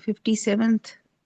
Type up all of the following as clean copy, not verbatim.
57th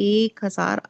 1000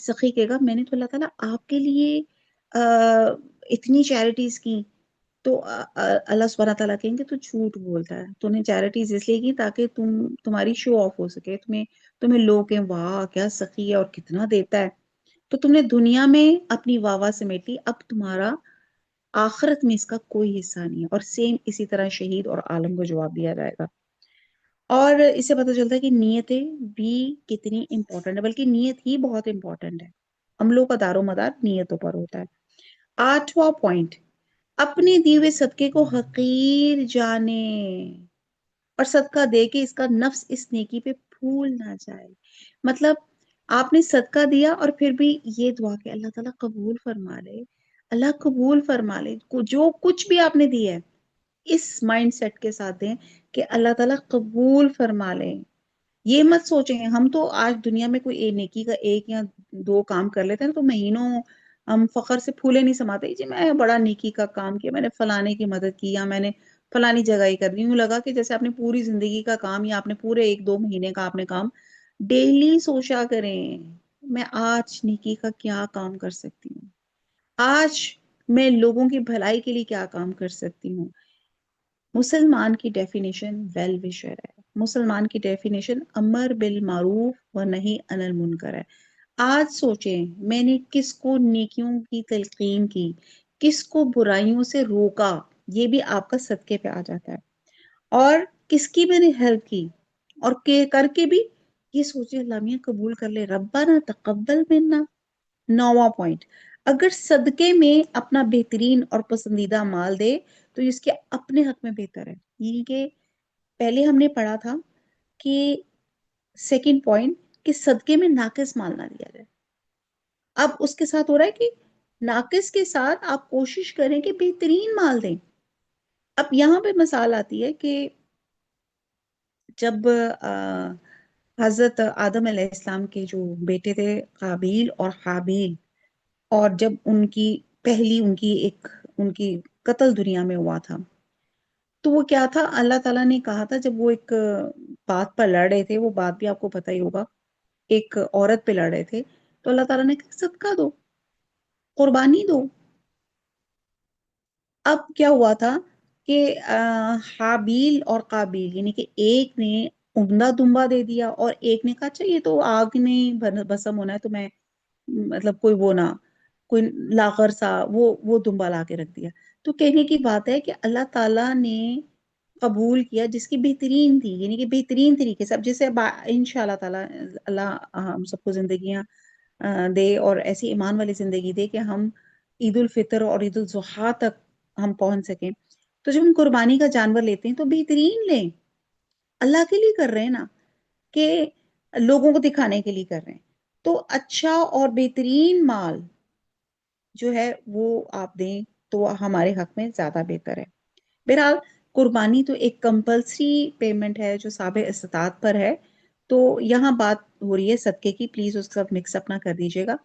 سخی کہے گا میں نے تو اللہ تعالیٰ آپ کے لیے اتنی چیریٹیز کی، تو اللہ سبحانہ تعالیٰ کہیں گے تو جھوٹ بولتا ہے، تو نے چیریٹیز اس لیے کی تاکہ تمہاری شو آف ہو سکے، تمہیں لوگ کہیں واہ کیا سخی ہے اور کتنا دیتا ہے، تو تم نے دنیا میں اپنی واہ واہ سمیٹ لی، اب تمہارا آخرت میں اس کا کوئی حصہ نہیں ہے۔ اور سیم اسی طرح شہید اور عالم کو جواب دیا جائے گا۔ اور اس سے پتہ چلتا ہے کہ نیتیں بھی کتنی امپورٹنٹ ہے، بلکہ نیت ہی بہت امپورٹنٹ ہے، عملوں کا دار و مدار نیتوں پر ہوتا ہے۔ 8واں پوائنٹ، اپنے دیے ہوئے صدقے کو حقیر جانے اور صدقہ دے کے اس کا نفس اس نیکی پہ پھول نہ جائے۔ مطلب آپ نے صدقہ دیا اور پھر بھی یہ دعا کہ اللہ تعالیٰ قبول فرما لے، اللہ قبول فرما لے، جو کچھ بھی آپ نے دیا ہے اس مائنڈ سیٹ کے ساتھ دیں کہ اللہ تعالیٰ قبول فرما لے۔ یہ مت سوچیں ہم تو آج دنیا میں کوئی نیکی کا ایک یا دو کام کر لیتے ہیں تو مہینوں ہم فخر سے پھولے نہیں سماتے جی میں بڑا نیکی کا کام کیا، میں نے فلانے کی مدد کی، یا میں نے فلانی جگہ ہی کر دی، یوں لگا کہ جیسے آپ نے پوری زندگی کا کام یا آپ نے پورے ایک دو مہینے کا آپ نے کام ڈیلی سوچا کریں میں آج نیکی کا کیا کام کر سکتی ہوں، آج میں لوگوں کی بھلائی کے لیے کیا کام کر سکتی ہوں۔ مسلمان کی ڈیفینیشن ویل وشر ہے، مسلمان کی ڈیفینیشن امر بالمعروف و نہی عن المنکر ہے۔ آج سوچیں میں نے کس کو نیکیوں کی تلقین کی، کس کو برائیوں سے روکا، یہ بھی آپ کا صدقے پہ آ جاتا ہے، اور کس کی میں نے ہیلپ کی، اور کر کے بھی یہ سوچے اللہ میاں قبول کر لے، ربنا تقبل منا۔ 9واں پوائنٹ، اگر صدقے میں اپنا بہترین اور پسندیدہ مال دے تو اس کے اپنے حق میں بہتر ہے، یعنی کہ پہلے ہم نے پڑھا تھا کہ سیکنڈ پوائنٹ کہ صدقے میں ناقص مال نہ دیا جائے، اب اس کے ساتھ ہو رہا ہے کہ ناقص کے ساتھ آپ کوشش کریں کہ بہترین مال دیں۔ اب یہاں پہ مثال آتی ہے کہ جب حضرت آدم علیہ السلام کے جو بیٹے تھے قابیل اور حابیل، اور جب ان کی قتل دنیا میں ہوا تھا، تو وہ کیا تھا اللہ تعالیٰ نے کہا تھا جب وہ ایک بات پر لڑ رہے تھے، وہ بات بھی آپ کو پتہ ہی ہوگا، ایک عورت پہ لڑ رہے تھے، تو اللہ تعالیٰ نے کہا صدقہ دو، قربانی دو۔ اب کیا ہوا تھا کہ حابیل اور قابیل یعنی کہ ایک نے عمدہ دمبا دے دیا اور ایک نے کہا اچھا یہ تو آگ میں بسم ہونا ہے تو میں مطلب کوئی لاغر سا وہ دمبا لا کے رکھ دیا۔ تو کہنے کی بات ہے کہ اللہ تعالیٰ نے قبول کیا جس کی بہترین تھی، یعنی کہ بہترین طریقے سے، اب جیسے انشاءاللہ تعالیٰ اللہ ہم سب کو زندگیاں دے اور ایسی ایمان والی زندگی دے کہ ہم عید الفطر اور عید الاضحیٰ تک ہم پہنچ سکیں، تو جب ہم قربانی کا جانور لیتے ہیں تو بہترین لیں، اللہ کے لیے کر رہے ہیں نا، کہ لوگوں کو دکھانے کے لیے کر رہے ہیں، تو اچھا اور بہترین مال جو ہے وہ آپ دیں تو ہمارے حق میں زیادہ بہتر ہے۔ بہرحال قربانی تو ایک کمپلسری پیمنٹ ہے جو صاحب استطاعت پر ہے، تو یہاں بات ہو رہی ہے صدقے کی، پلیز اس کا مکس اپ نہ کر دیجیے گا۔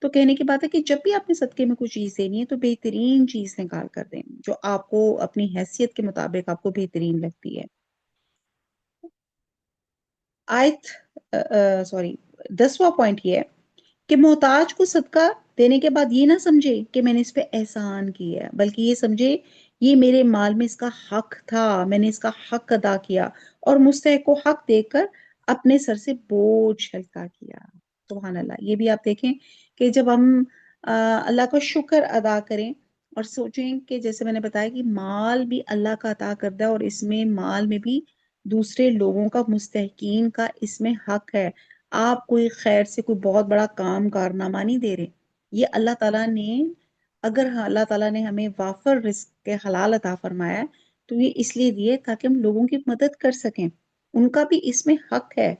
تو کہنے کی بات ہے کہ جب بھی آپ نے صدقے میں کوئی چیز دینی ہے تو بہترین چیز نکال کر دیں جو آپ کو اپنی حیثیت کے مطابق آپ کو بہترین لگتی ہے۔ آیت سوری 10واں پوائنٹ یہ ہے کہ محتاج کو صدقہ دینے کے بعد یہ نہ سمجھے کہ میں نے اس پہ احسان کیا ہے، بلکہ یہ سمجھے یہ میرے مال میں اس کا حق تھا، میں نے اس کا حق ادا کیا اور مستحق کو حق دے کر اپنے سر سے بوجھ ہلکا کیا۔ سبحان اللہ، یہ بھی آپ دیکھیں کہ جب ہم اللہ کا شکر ادا کریں اور سوچیں کہ جیسے میں نے بتایا کہ مال بھی اللہ کا عطا کردہ ہے، اور اس میں مال میں بھی دوسرے لوگوں کا مستحقین کا اس میں حق ہے، آپ کوئی خیر سے کوئی بہت بڑا کام کارنامہ نہیں دے رہے، یہ اللہ تعالیٰ نے اگر اللہ تعالیٰ نے ہمیں وافر رزق کے حلال عطا فرمایا ہے تو یہ اس لیے دیے تاکہ ہم لوگوں کی مدد کر سکیں، ان کا بھی اس میں حق ہے۔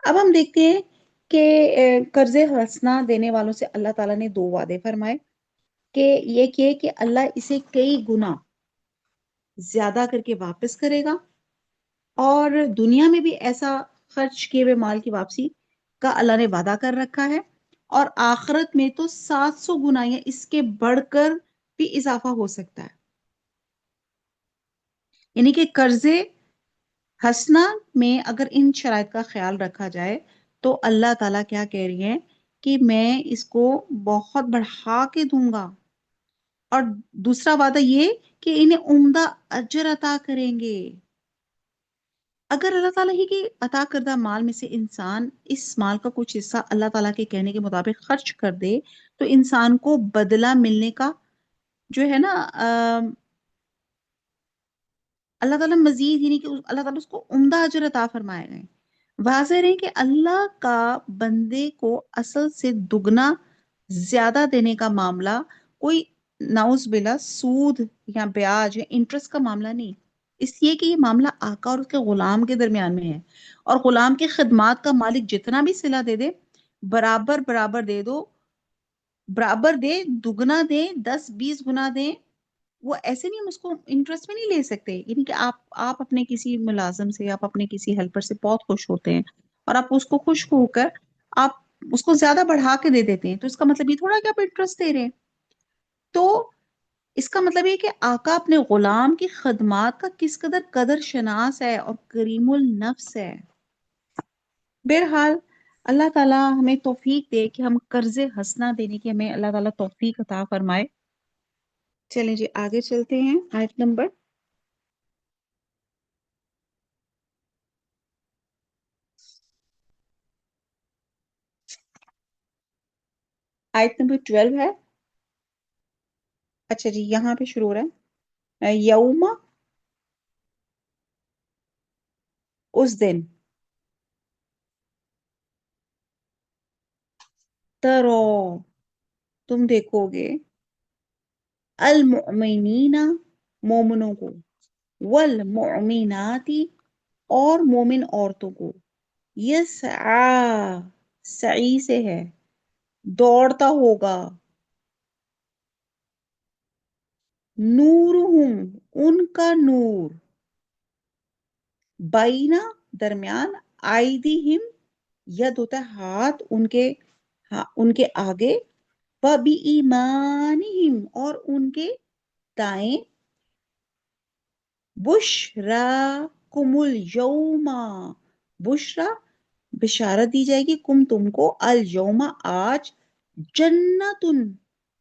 اب ہم دیکھتے ہیں کہ قرض حسنہ دینے والوں سے اللہ تعالیٰ نے 2 وعدے فرمائے کہ یہ کہ اللہ اسے کئی گنا زیادہ کر کے واپس کرے گا، اور دنیا میں بھی ایسا خرچ کیے ہوئے مال کی واپسی کا اللہ نے وعدہ کر رکھا ہے، اور آخرت میں تو 700 گنا یا اس کے بڑھ کر بھی اضافہ ہو سکتا ہے، یعنی کہ قرض حسنہ میں اگر ان شرائط کا خیال رکھا جائے تو اللہ تعالیٰ کیا کہہ رہی ہیں کہ میں اس کو بہت بڑھا کے دوں گا، اور دوسرا وعدہ یہ کہ انہیں عمدہ اجر عطا کریں گے۔ اگر اللہ تعالیٰ ہی کی عطا کردہ مال میں سے انسان اس مال کا کچھ حصہ اللہ تعالیٰ کے کہنے کے مطابق خرچ کر دے تو انسان کو بدلہ ملنے کا جو ہے نا اللہ تعالیٰ مزید، یعنی کہ اللہ تعالیٰ اس کو عمدہ اجر عطا فرمائے گئے۔ واضح رہے کہ اللہ کا بندے کو اصل سے دگنا زیادہ دینے کا معاملہ کوئی نعوذ باللہ سود یا بیاج یا انٹرسٹ کا معاملہ نہیں، اس لیے کہ یہ معاملہ آقا اور اس کے غلام کے درمیان میں ہے، اور غلام کی خدمات کا مالک جتنا بھی صلہ دے دے برابر برابر دے دو، برابر دے، دگنا دے، 10 20 گنا دے، وہ ایسے نہیں، ہم اس کو انٹرسٹ میں نہیں لے سکتے۔ یعنی کہ آپ اپنے کسی ملازم سے، آپ اپنے کسی ہیلپر سے بہت خوش ہوتے ہیں اور آپ اس کو خوش ہو کر آپ اس کو زیادہ بڑھا کے دے دیتے ہیں، تو اس کا مطلب یہ تھوڑا کہ آپ انٹرسٹ دے رہے ہیں۔ تو اس کا مطلب یہ کہ آقا اپنے غلام کی خدمات کا کس قدر قدر شناس ہے اور کریم النفس ہے۔ بہرحال اللہ تعالیٰ ہمیں توفیق دے کہ ہم قرض حسنہ دینے کی ہمیں اللہ تعالیٰ توفیق عطا فرمائے۔ چلیں جی آگے چلتے ہیں، آیت نمبر 12 ہے۔ اچھا جی، یہاں پہ شروع ہو رہا ہے یوم، اس دن، ترو، تم دیکھو گے، المؤمنین، مومنوں کو، والمؤمناتی، اور مومن عورتوں کو، یسعا، سعی سے ہے، دوڑتا ہوگا، نورہم، ان کا نور، بائنا، درمیان، آئیدیہم، ید ہوتا ہے ہاتھ، ان کے آگے، وَبِإِيمَانِهِمْ، اور ان کے دائیں، بشراکم الیوم، بشرا، بشارت دی جائے گی، تم کو، الیوم، آج، جنتن،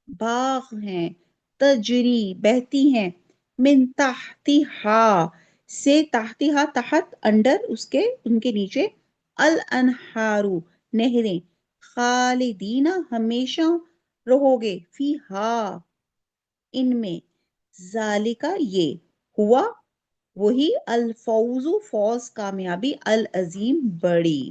باغ ہیں، تجری، بہتی ہیں، من تحتہا، سے، تحتہا، تحت، انڈر، اس کے، ان کے نیچے، الانہارو، نہریں، خالدین، ہمیشہ رہو گے، فیہا، ان میں، ذالکا، یہ، ہوا، وہی، الفوز، فوز، کامیابی، العظیم، بڑی۔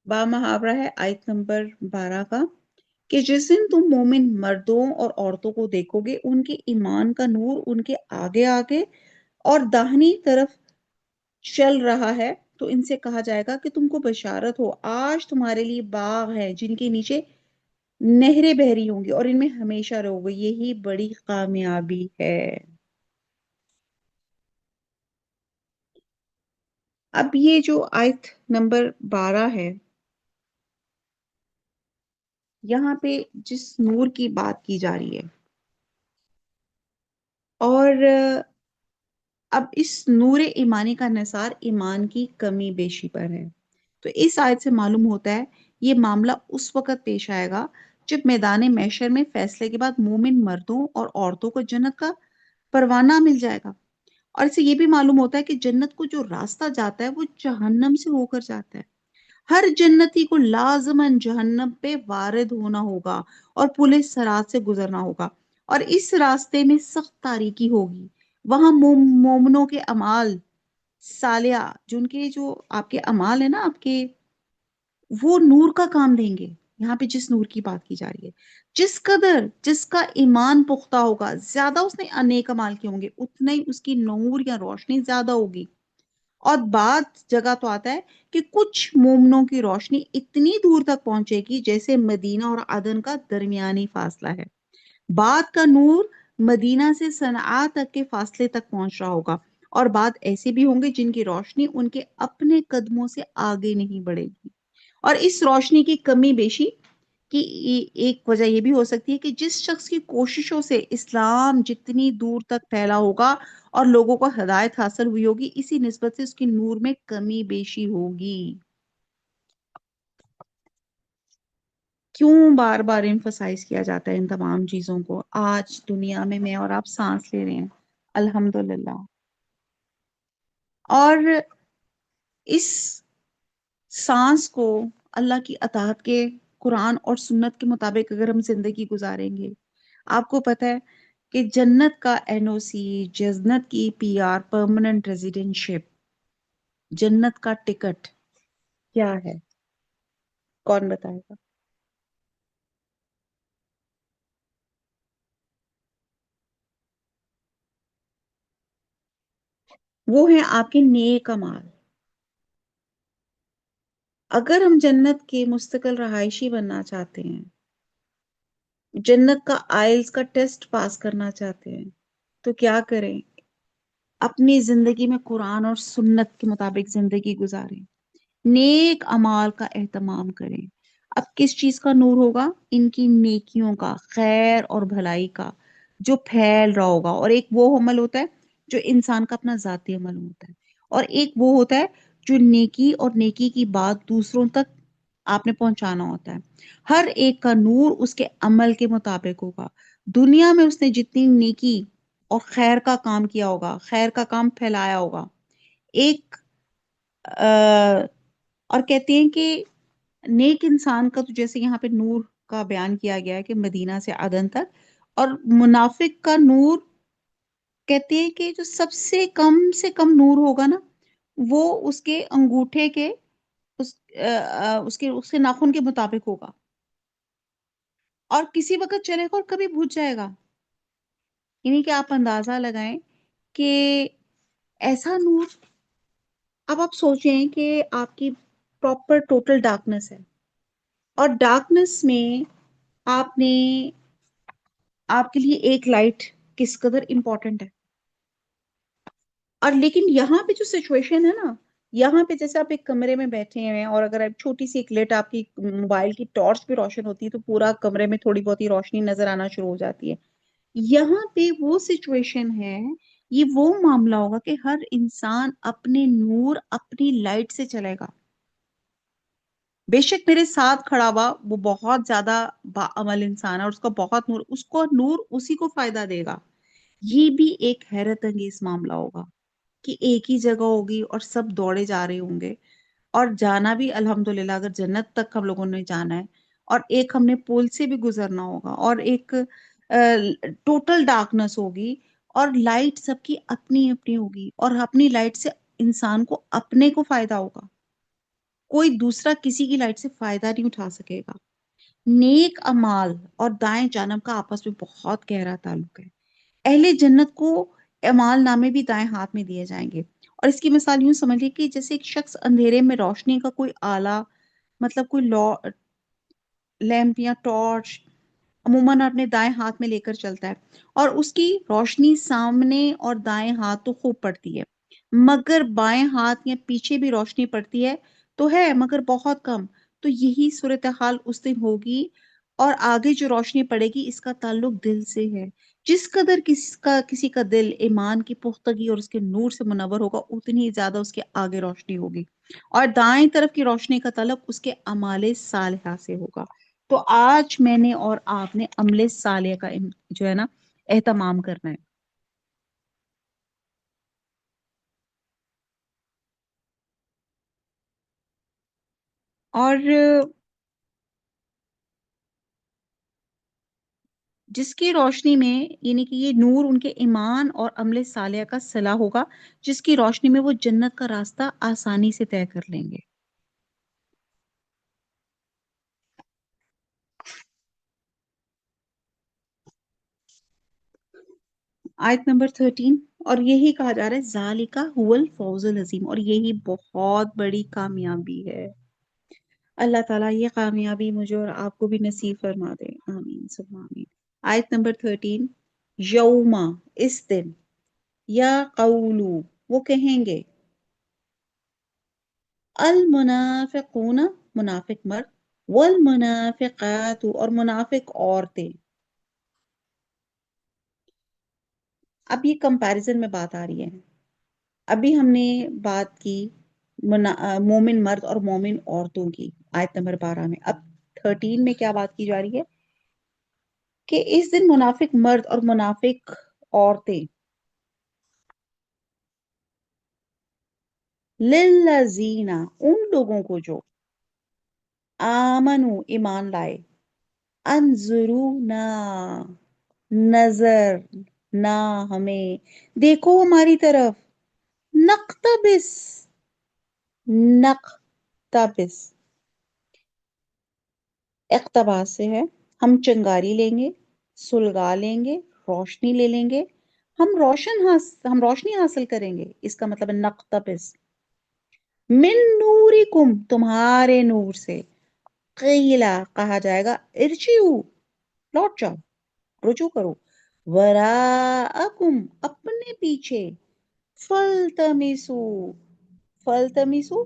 با محاورہ ہے آیت نمبر 12 کا، کہ جس دن تم مومن مردوں اور عورتوں کو دیکھو گے، ان کے ایمان کا نور ان کے آگے آگے اور داہنی طرف چل رہا ہے، تو ان سے کہا جائے گا کہ تم کو بشارت ہو، آج تمہارے لیے باغ ہے جن کے نیچے نہریں بہ رہی ہوں گی اور ان میں ہمیشہ رہو گے، یہی بڑی کامیابی ہے۔ اب یہ جو آیت نمبر 12 ہے، یہاں پہ جس نور کی بات کی جا رہی ہے، اور اب اس نور ایمانی کا انحصار ایمان کی کمی بیشی پر ہے، تو اس آیت سے معلوم ہوتا ہے یہ معاملہ اس وقت پیش آئے گا جب میدان محشر میں فیصلے کے بعد مومن مردوں اور عورتوں کو جنت کا پروانہ مل جائے گا، اور اس سے یہ بھی معلوم ہوتا ہے کہ جنت کو جو راستہ جاتا ہے وہ جہنم سے ہو کر جاتا ہے۔ ہر جنتی کو لازماً جہنم پہ وارد ہونا ہوگا اور پولیس سرات سے گزرنا ہوگا، اور اس راستے میں سخت تاریکی ہوگی، وہاں مومنوں کے اعمال صالحہ، جن کے جو آپ کے اعمال ہیں نا، آپ کے، وہ نور کا کام دیں گے۔ یہاں پہ جس نور کی بات کی جا رہی ہے، جس قدر جس کا ایمان پختہ ہوگا، زیادہ اس نے نیک اعمال کیے ہوں گے، اتنا ہی اس کی نور یا روشنی زیادہ ہوگی۔ اور بعد جگہ تو آتا ہے کہ کچھ مومنوں کی روشنی اتنی دور تک پہنچے گی جیسے مدینہ اور عدن کا درمیانی فاصلہ ہے، بعد کا نور مدینہ سے صنعاء تک کے فاصلے تک پہنچ رہا ہوگا، اور بعد ایسے بھی ہوں گے جن کی روشنی ان کے اپنے قدموں سے آگے نہیں بڑھے گی. اور اس روشنی کی کمی بیشی کی ایک وجہ یہ بھی ہو سکتی ہے کہ جس شخص کی کوششوں سے اسلام جتنی دور تک پھیلا ہوگا اور لوگوں کو ہدایت حاصل ہوئی ہوگی، اسی نسبت سے اس کی نور میں کمی بیشی ہوگی. کیوں بار بار ایمفسائز کیا جاتا ہے ان تمام چیزوں کو؟ آج دنیا میں اور آپ سانس لے رہے ہیں الحمدللہ. اور اس سانس کو اللہ کی اطاعت کے، قرآن اور سنت کے مطابق اگر ہم زندگی گزاریں گے، آپ کو پتہ ہے کہ جنت کا این او سی، جنت کی پی آر، پرماننٹ ریزیڈنٹ شپ، جنت کا ٹکٹ کیا ہے؟ کون بتائے گا؟ وہ ہیں آپ کے نیک اعمال. اگر ہم جنت کے مستقل رہائشی بننا چاہتے ہیں، جنت کا آئلز کا ٹیسٹ پاس کرنا چاہتے ہیں، تو کیا کریں؟ اپنی زندگی میں قرآن اور سنت کے مطابق زندگی گزاریں، نیک اعمال کا اہتمام کریں. اب کس چیز کا نور ہوگا؟ ان کی نیکیوں کا، خیر اور بھلائی کا، جو پھیل رہا ہوگا. اور ایک وہ عمل ہوتا ہے جو انسان کا اپنا ذاتی عمل ہوتا ہے، اور ایک وہ ہوتا ہے جو نیکی اور نیکی کی بات دوسروں تک آپ نے پہنچانا ہوتا ہے. ہر ایک کا نور اس کے عمل کے مطابق ہوگا. دنیا میں اس نے جتنی نیکی اور خیر کا کام کیا ہوگا، خیر کا کام پھیلایا ہوگا، ایک اور کہتے ہیں کہ نیک انسان کا تو جیسے یہاں پہ نور کا بیان کیا گیا ہے کہ مدینہ سے عدن تک، اور منافق کا نور کہتے ہیں کہ جو سب سے کم نور ہوگا نا، وہ اس کے انگوٹھے کے اس کے ناخن کے مطابق ہوگا، اور کسی وقت چلے گا اور کبھی بجھ جائے گا. یعنی کہ آپ اندازہ لگائیں کہ ایسا نور. اب آپ سوچیں کہ آپ کی پراپر ٹوٹل ڈارکنس ہے، اور ڈارکنس میں آپ نے، آپ کے لیے ایک لائٹ کس قدر امپورٹنٹ ہے. اور لیکن یہاں پہ جو سچویشن ہے نا، یہاں پہ جیسے آپ ایک کمرے میں بیٹھے ہیں، اور اگر آپ چھوٹی سی ایک لٹ آپ کی موبائل کی ٹارچ پہ روشن ہوتی ہے تو پورا کمرے میں تھوڑی بہت ہی روشنی نظر آنا شروع ہو جاتی ہے. یہاں پہ وہ سچویشن ہے، یہ وہ معاملہ ہوگا کہ ہر انسان اپنے نور، اپنی لائٹ سے چلے گا. بے شک میرے ساتھ کھڑا ہوا وہ بہت زیادہ باعمل انسان ہے اور اس کا بہت نور، اس کو نور اسی کو فائدہ دے گا. یہ بھی ایک حیرت انگیز معاملہ ہوگا کہ ایک ہی جگہ ہوگی اور سب دوڑے جا رہے ہوں گے، اور جانا بھی الحمدللہ اگر جنت تک ہم لوگوں نے جانا ہے، اور ایک ہم نے پول سے بھی گزرنا ہوگا، اور ایک ٹوٹل ڈارکنس ہوگی، اور لائٹ سب کی اپنی اپنی ہوگی، اور اپنی لائٹ سے انسان کو اپنے کو فائدہ ہوگا. کوئی دوسرا کسی کی لائٹ سے فائدہ نہیں اٹھا سکے گا. نیک امال اور دائیں جانب کا آپس میں بہت گہرا تعلق ہے. اہل جنت کو اعمال نامے بھی دائیں ہاتھ میں دیے جائیں گے. اور اس کی مثال یوں سمجھیے کہ جیسے ایک شخص اندھیرے میں روشنی کا کوئی آلہ، مطلب کوئی لیمپ یا ٹارچ عموماً اپنے دائیں ہاتھ میں لے کر چلتا ہے، اور اس کی روشنی سامنے اور دائیں ہاتھ تو خوب پڑتی ہے، مگر بائیں ہاتھ یا پیچھے بھی روشنی پڑتی ہے تو ہے، مگر بہت کم. تو یہی صورتحال اس دن ہوگی، اور آگے جو روشنی پڑے گی اس کا تعلق دل سے ہے. جس قدر کسی کا دل ایمان کی پختگی اور اس کے نور سے منور ہوگا، اتنی ہی زیادہ اس کے آگے روشنی ہوگی. اور دائیں طرف کی روشنی کا تعلق اس کے اعمال صالحہ سے ہوگا. تو آج میں نے اور آپ نے عمل صالح کا جو ہے نا اہتمام کرنا ہے. اور جس کی روشنی میں، یعنی کہ یہ نور ان کے ایمان اور عمل صالحہ کا صلہ ہوگا، جس کی روشنی میں وہ جنت کا راستہ آسانی سے طے کر لیں گے. آیت نمبر 13. اور یہی کہا جا رہا ہے ذالکا هو الفوز العظیم، اور یہی بہت بڑی کامیابی ہے. اللہ تعالیٰ یہ کامیابی مجھے اور آپ کو بھی نصیب فرما دے، آمین ثم آمین. آیت نمبر 13. یوما، اس دن، یا قولو، وہ کہیں گے المنافقون، منافق مرد، والمنافقات، اور منافق عورتیں. اب یہ کمپیریزن میں بات آ رہی ہے. ابھی ہم نے بات کی مومن مرد اور مومن عورتوں کی آیت نمبر 12 میں. اب 13 میں کیا بات کی جا رہی ہے کہ اس دن منافق مرد اور منافق عورتیں للذین، ان لوگوں کو جو آمنو، ایمان لائے، انظرونا، نظر نہ ہمیں، دیکھو ہماری طرف، نقتبس، نقتبس اقتباس سے ہے، ہم چنگاری لیں گے، سلگا لیں گے، روشنی لے لیں گے، ہم روشنی حاصل کریں گے. اس کا مطلب ہے نقتبس من نورکم، تمہارے نور سے. قیلا، کہا جائے گا، ارجعو، لوٹ جاؤ، رجوع کرو، وراءکم، اپنے پیچھے، فلتمسو، فلتمسو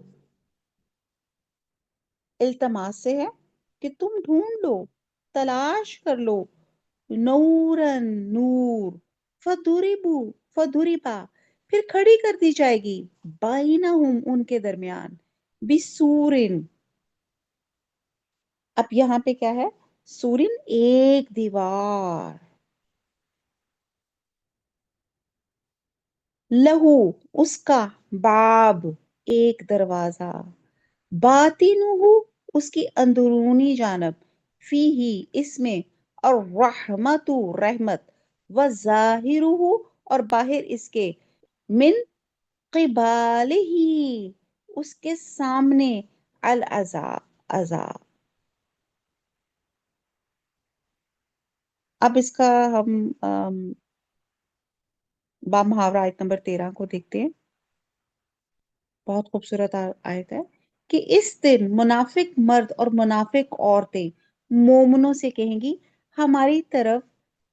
التماس سے ہے کہ تم ڈھونڈ لو، تلاش کر لو، نورن، نور، فضربو، فضربا، پھر کھڑی کر دی جائے گی، بینہم، ان کے درمیان، بسورن. اب یہاں پہ کیا ہے؟ سورن، ایک دیوار، لہو، اس کا، باب، ایک دروازہ، باطنہ، اس کی اندرونی جانب، فی ہی، اس میں، اور رحمت، رحمت، وظاہرہ، اور باہر اس کے، من قبالہ، اس کے سامنے، العذاب، عذاب. اب اس کا ہم با محاورہ آیت نمبر 13 کو دیکھتے ہیں. بہت خوبصورت آیت ہے کہ اس دن منافق مرد اور منافق عورتیں مومنوں سے کہیں گی، ہماری طرف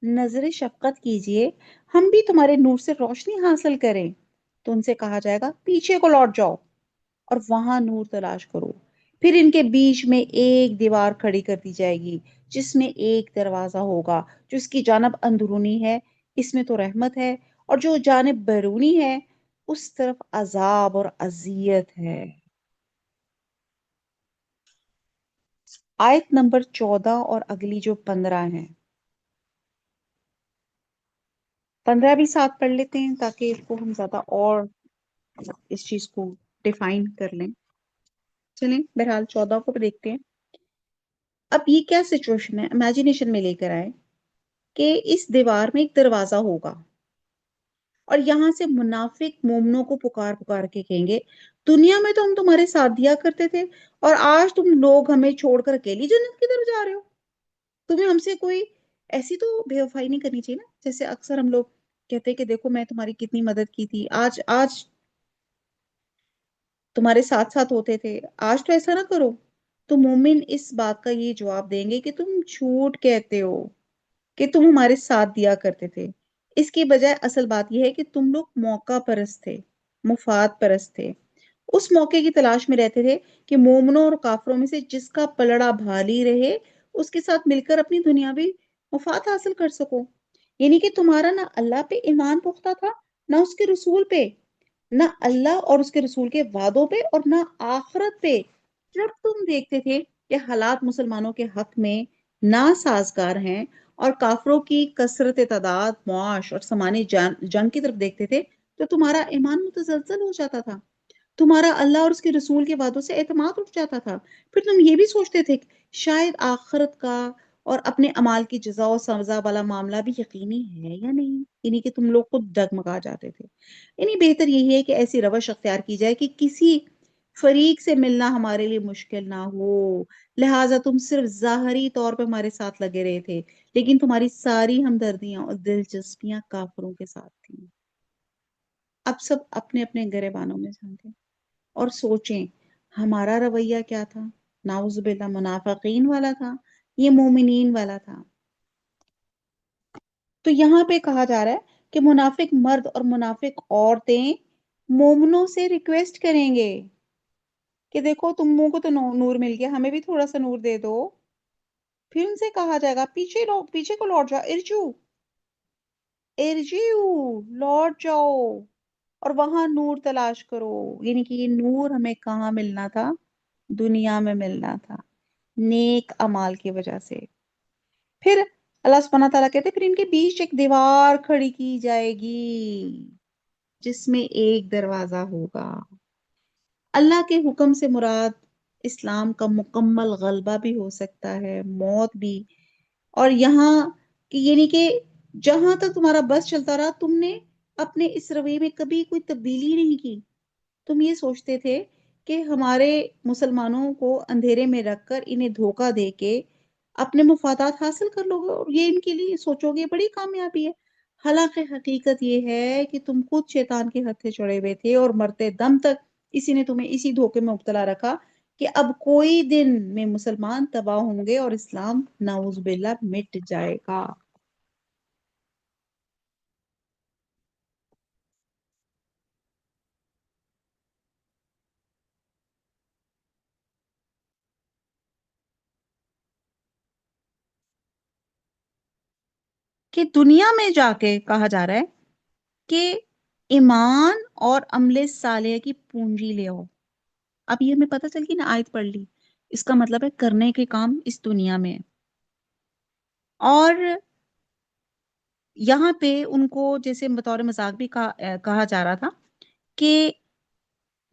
نظر شفقت کیجئے، ہم بھی تمہارے نور سے روشنی حاصل کریں. تو ان سے کہا جائے گا، پیچھے کو لوٹ جاؤ اور وہاں نور تلاش کرو. پھر ان کے بیچ میں ایک دیوار کھڑی کر دی جائے گی جس میں ایک دروازہ ہوگا، جو اس کی جانب اندرونی ہے، اس میں تو رحمت ہے، اور جو جانب بیرونی ہے اس طرف عذاب اور اذیت ہے. آیت نمبر 14 اور اگلی جو 15 ہیں، 15 بھی ساتھ پڑھ لیتے ہیں تاکہ اس کو ہم زیادہ اور اس چیز کو ڈیفائن کر لیں. چلیں بہرحال 14 کو بھی دیکھتے ہیں. اب یہ کیا سچویشن ہے، امیجنیشن میں لے کر آئے کہ اس دیوار میں ایک دروازہ ہوگا اور یہاں سے منافق مومنوں کو پکار پکار کے کہیں گے، دنیا میں تو ہم تمہارے ساتھ دیا کرتے تھے اور آج تم لوگ ہمیں چھوڑ کر اکیلی جنت کی طرف جا رہے ہو. تمہیں ہم سے کوئی ایسی تو بے وفائی نہیں کرنی چاہیے نا. جیسے اکثر ہم لوگ کہتے ہیں کہ دیکھو میں تمہاری کتنی مدد کی تھی، آج آج تمہارے ساتھ ساتھ ہوتے تھے، آج تو ایسا نہ کرو. تو مومن اس بات کا یہ جواب دیں گے کہ تم جھوٹ کہتے ہو کہ تم ہمارے ساتھ دیا کرتے تھے. اس کی بجائے اصل بات یہ ہے کہ تم لوگ موقع پرست تھے، مفاد پرست تھے، اس موقع کی تلاش میں رہتے تھے کہ مومنوں اور کافروں میں سے جس کا پلڑا بھاری رہے اس کے ساتھ مل کر اپنی دنیاوی مفاد حاصل کر سکو. یعنی کہ تمہارا نہ اللہ پہ ایمان پختہ تھا، نہ اس کے رسول پہ، نہ اللہ اور اس کے رسول کے وعدوں پہ، اور نہ آخرت پہ. جب تم دیکھتے تھے کہ حالات مسلمانوں کے حق میں ناسازگار ہیں اور کافروں کی کثرت تعداد، معاش اور سمانی جنگ کی طرف دیکھتے تھے تو تمہارا ایمان متزلزل ہو جاتا تھا، تمہارا اللہ اور اس کے رسول کے وعدوں سے اعتماد اٹھ جاتا تھا. پھر تم یہ بھی سوچتے تھے کہ شاید آخرت کا اور اپنے اعمال کی جزا و سزا والا معاملہ بھی یقینی ہے یا نہیں. یعنی کہ تم لوگ خود ڈگمگا جاتے تھے. یعنی بہتر یہی ہے کہ ایسی روش اختیار کی جائے کہ کسی فریق سے ملنا ہمارے لیے مشکل نہ ہو، لہٰذا تم صرف ظاہری طور پہ ہمارے ساتھ لگے رہے تھے لیکن تمہاری ساری ہمدردیاں اور دلچسپیاں کافروں کے ساتھ تھیں. اب سب اپنے اپنے گریبانوں میں جانتے اور سوچیں ہمارا رویہ کیا تھا. نعوذ باللہ منافقین والا تھا، یہ مومنین والا تھا. تو یہاں پہ کہا جا رہا ہے کہ منافق مرد اور منافق عورتیں مومنوں سے ریکویسٹ کریں گے کہ دیکھو تموں کو تو نور مل گیا، ہمیں بھی تھوڑا سا نور دے دو. پھر ان سے کہا جائے گا پیچھے کو لوٹ جاؤ، ارجیو لوٹ جاؤ اور وہاں نور تلاش کرو. یعنی کہ یہ نور ہمیں کہاں ملنا تھا؟ دنیا میں ملنا تھا، نیک اعمال کی وجہ سے. پھر اللہ سبحانہ تعالیٰ کہتے پھر ان کے بیچ ایک دیوار کھڑی کی جائے گی جس میں ایک دروازہ ہوگا. اللہ کے حکم سے مراد اسلام کا مکمل غلبہ بھی ہو سکتا ہے، موت بھی. اور یہاں کہ یعنی کہ جہاں تک تمہارا بس چلتا رہا، تم نے اپنے اس رویے میں کبھی کوئی تبدیلی نہیں کی. تم یہ سوچتے تھے کہ ہمارے مسلمانوں کو اندھیرے میں رکھ کر انہیں دھوکہ دے کے اپنے مفادات حاصل کر لو گے اور یہ ان کے لیے سوچو گے بڑی کامیابی ہے. حالانکہ حقیقت یہ ہے کہ تم خود شیطان کے ہتھے چڑھے ہوئے تھے اور مرتے دم تک اسی نے تمہیں اسی دھوکے میں مبتلا رکھا کہ اب کوئی دن میں مسلمان تباہ ہوں گے اور اسلام نعوذ باللہ مٹ جائے گا. کہ دنیا میں جا کے کہا جا رہا ہے کہ ایمان اور عمل صالح کی پونجی لے آؤ. اب یہ ہمیں پتہ چل گئی نا، آیت پڑھ لی، اس کا مطلب ہے کرنے کے کام اس دنیا میں. اور یہاں پہ ان کو جیسے بطور مذاق بھی کہا جا رہا تھا کہ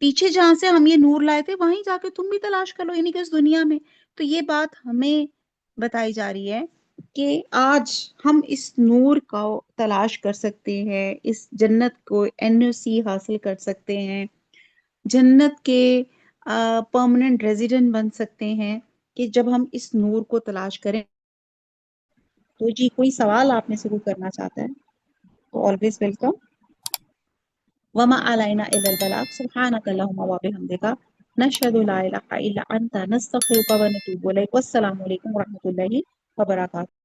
پیچھے جہاں سے ہم یہ نور لائے تھے وہیں جا کے تم بھی تلاش کر لو، یعنی کہ اس دنیا میں. تو یہ بات ہمیں بتائی جا رہی ہے کہ آج ہم اس نور کا تلاش کر سکتے ہیں، اس جنت کو NOC حاصل کر سکتے ہیں، جنت کے پرماننٹ ریزیڈنٹ بن سکتے ہیں کہ جب ہم اس نور کو تلاش کریں. تو جی کوئی سوال آپ میں سے کوئی کرنا چاہتا ہے تو آلویز ویلکم. وما علینا الا البلاغ. سبحانک اللہم وبحمدک نشہد لا الہ الا انت نستغفرک ونتوب الیک. والسلام علیکم ورحمۃ اللہ وبرکاتہ.